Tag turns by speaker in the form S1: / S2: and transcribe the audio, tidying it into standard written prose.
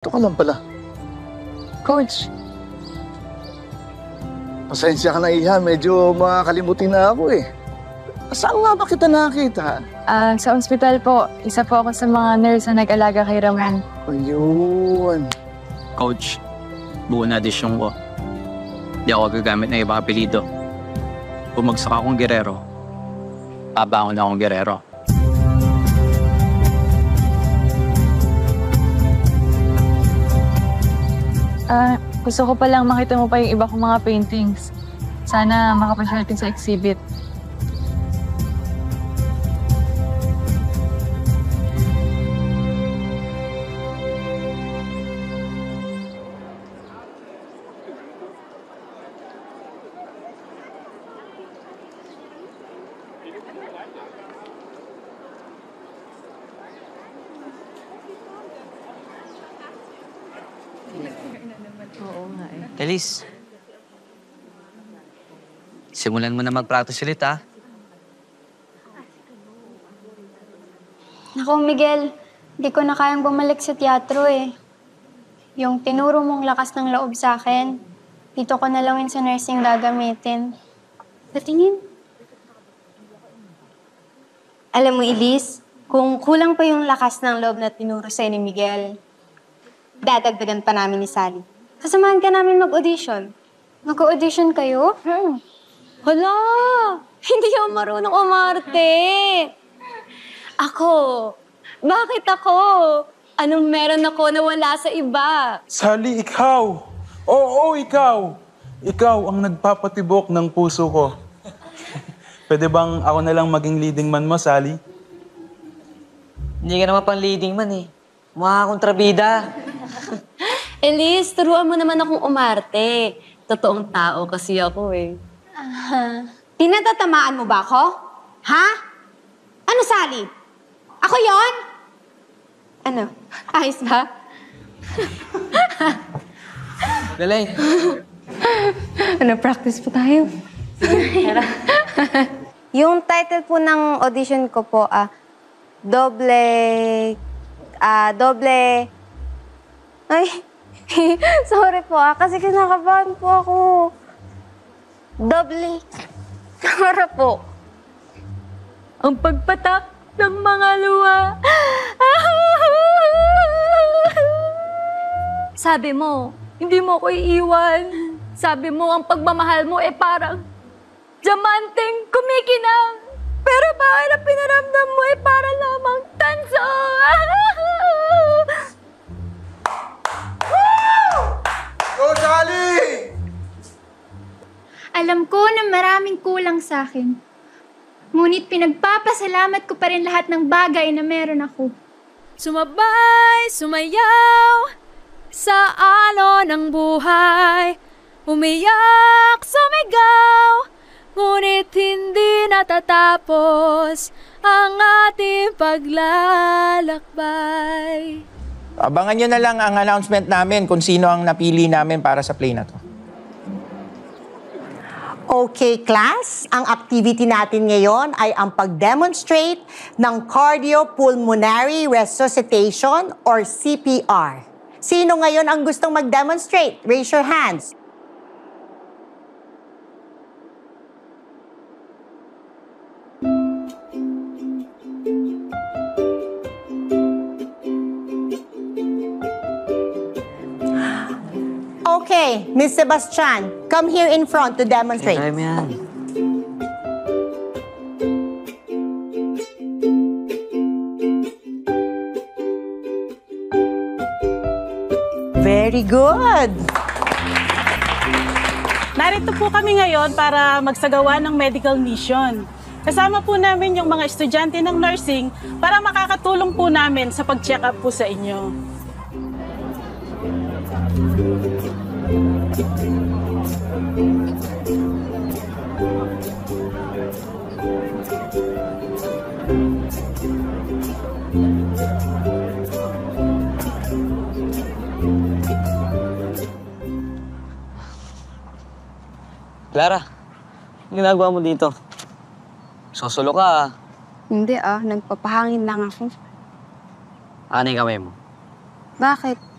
S1: Ito ka lang pala.
S2: Coach,
S1: Pasensya ka na, Iha. Medyo makakalimutin na ako eh. Saan nga ba kita nakita?
S2: sa ospital po, isa po ako sa mga nurse na nag-alaga kay Ramon.
S1: Ayun.
S3: Coach, buo na desisyon ko. Di ako gagamit ng ibang apelido. Bumagsak akong Guerrero, babangon akong Guerrero.
S2: Gusto ko palang makita mo pa yung iba kong mga paintings. Sana makapasyerte sa exhibit.
S4: Elis, simulan mo na mag-practice ulit, ha?
S5: Naku, Miguel, hindi ko na kayang bumalik sa teatro eh. Yung tinuro mong lakas ng loob sa akin, dito ko na lang yun sa nursing gagamitin. Patingin.
S6: Alam mo, Elise, kung kulang pa yung lakas ng loob na tinuro sa'yo ni Miguel, dadagdagan pa namin ni Sally. Sasamahan ka namin mag-audition.
S5: Mag-audition kayo?
S6: Hala! Hindi ako marunong umarte. Ako? Bakit ako? Anong meron ako na wala sa iba?
S7: Sally, ikaw! Oo, ikaw! Ikaw ang nagpapatibok ng puso ko. Pwede bang ako na lang maging leading man mo, Sally?
S4: Hindi ka naman pang leading man, eh. Mukha akong trabida.
S6: Elise, turuan mo naman akong umarte. Totoong tao kasi ako eh.
S8: Pinatatamaan mo ba ako? Ha? Ano, Sally? Ako yon?
S6: Ano? Ayos ba?
S4: Galing.
S6: Ano, practice po tayo?
S8: Yung title po ng audition ko po, doble... Ay, sorry po kasi kinakabahan po ako. Doble... Para po.
S2: Ang pagpatak ng mga luha. Sabi mo, hindi mo ko iiwan. Sabi mo, ang pagmamahal mo parang diamanteng kumikinang. Pero bakit ang pinaramdam mo para lamang tanso?
S7: Go, Sally!
S5: Alam ko na maraming kulang sa akin. Ngunit pinagpapasalamat ko pa rin lahat ng bagay na meron ako.
S9: Sumabay, sumayaw sa alon ng buhay. Umiyak, sumigaw, ngunit hindi natatapos ang ating paglalakbay.
S10: Abangan nyo na lang ang announcement namin kung sino ang napili namin para sa play na to.
S8: Okay, class. Ang activity natin ngayon ay ang pag-demonstrate ng cardiopulmonary resuscitation or CPR. Sino ngayon ang gustong mag-demonstrate? Raise your hands. Okay, Miss Sebastian, come here in front to demonstrate.
S4: Kaya mo yan.
S8: Very good.
S11: Narito po kami ngayon para magsagawa ng medical mission. Kasama po namin yung mga estudyante ng nursing para makakatulong po namin sa pag-check up po sa inyo.
S4: Clara, anong ginagawa mo dito? Sosolo ka, ah.
S6: Hindi nagpapahangin lang ako.
S4: Ano yung kamay mo?
S6: Bakit?